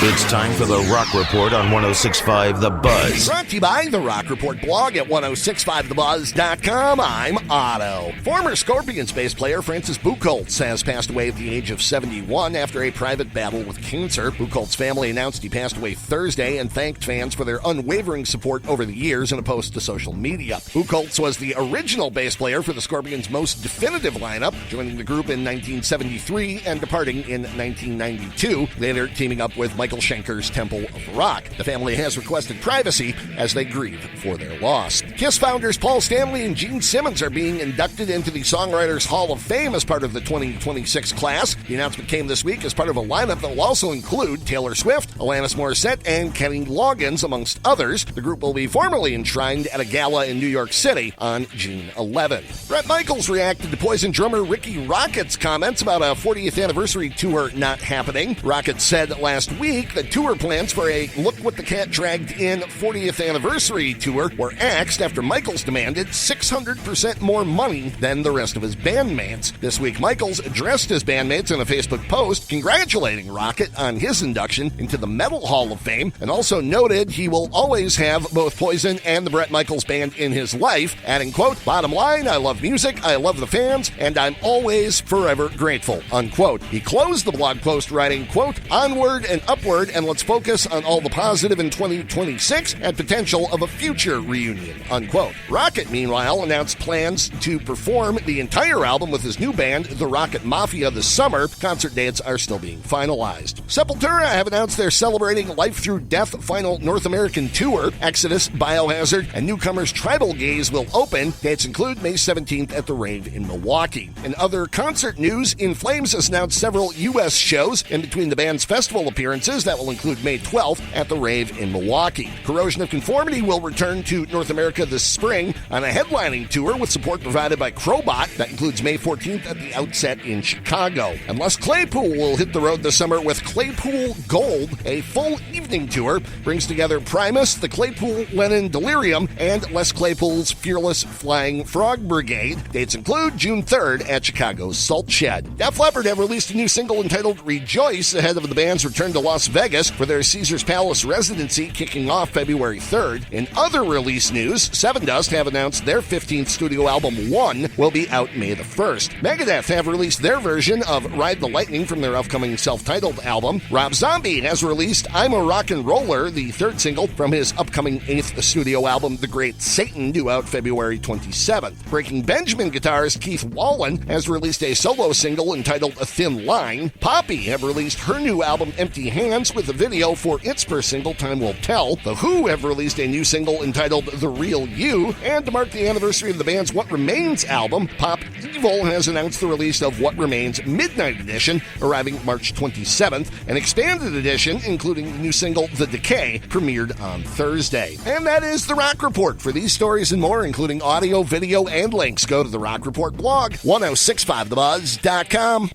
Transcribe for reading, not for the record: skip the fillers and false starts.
It's time for the Rock Report on 106.5 The Buzz. Brought to you by the Rock Report blog at 1065thebuzz.com. I'm Otto. Former Scorpions bass player Francis Buchholz has passed away at the age of 71 after a private battle with cancer. Buchholz's family announced he passed away Thursday and thanked fans for their unwavering support over the years in a post to social media. Buchholz was the original bass player for the Scorpions' most definitive lineup, joining the group in 1973 and departing in 1992, later teaming up with Michael Schenker's Temple of Rock. The family has requested privacy as they grieve for their loss. KISS founders Paul Stanley and Gene Simmons are being inducted into the Songwriters Hall of Fame as part of the 2026 class. The announcement came this week as part of a lineup that will also include Taylor Swift, Alanis Morissette, and Kenny Loggins, amongst others. The group will be formally enshrined at a gala in New York City on June 11th. Bret Michaels reacted to Poison drummer Ricky Rocket's comments about a 40th anniversary tour not happening. Rocket said last week that tour plans for a Look What the Cat Dragged In 40th anniversary tour were axed after Michaels demanded 600% more money than the rest of his bandmates. This week, Michaels addressed his bandmates in a Facebook post congratulating Rocket on his induction into the Metal Hall of Fame, and also noted he will always have both Poison and the Bret Michaels Band in his life, adding, quote, "Bottom line, I love music, I love the fans, and I'm always forever grateful," unquote. He closed the blog post writing, quote, "Onward and upward, and let's focus on all the positive in 2026 and potential of a future reunion," unquote. Rocket, meanwhile, announced plans to perform the entire album with his new band, the Rocket Mafia, this summer. Concert dates are still being finalized. Sepultura have announced they're celebrating Life Through Death final North American tour. Exodus, Biohazard, and newcomers Tribal Gaze will open. Dates include May 17th at the Rave in Milwaukee. In other concert news, In Flames has announced several U.S. shows in between the band's festival appearances that will include May 12th at the Rave in Milwaukee. Corrosion of Conformity will return to North America this spring on a headlining tour with support provided by Crowbot. That includes May 14th at the Outset in Chicago. And Les Claypool will hit the road this summer with Claypool Gold, a full evening tour. Brings together Primus, the Claypool Lennon Delirium, and Les Claypool's Fearless Flying Frog Brigade. Dates include June 3rd at Chicago's Salt Shed. Def Leppard have released a new single entitled Rejoice ahead of the band's return to Las Vegas for their Caesars Palace residency kicking off February 3rd. In other release news, Sevendust have announced their 15th studio album, One, will be out May the 1st. Megadeth have released their version of Ride the Lightning from their upcoming self-titled album. Rob Zombie has released I'm a Rock and Roller, the third single from his upcoming 8th studio album, The Great Satan, due out February 27th. Breaking Benjamin guitarist Keith Wallen has released a solo single entitled A Thin Line. Poppy have released her new album, Empty Hands, with a video for its first single, Time Will Tell. The Who have released a new single entitled The Real You, and to mark the anniversary of the band's What Remains album, Pop Evil has announced the release of What Remains Midnight Edition, arriving March 27th. An expanded edition, including the new single The Decay, premiered on Thursday. And that is The Rock Report. For these stories and more, including audio, video, and links, go to the Rock Report blog, 1065thebuzz.com.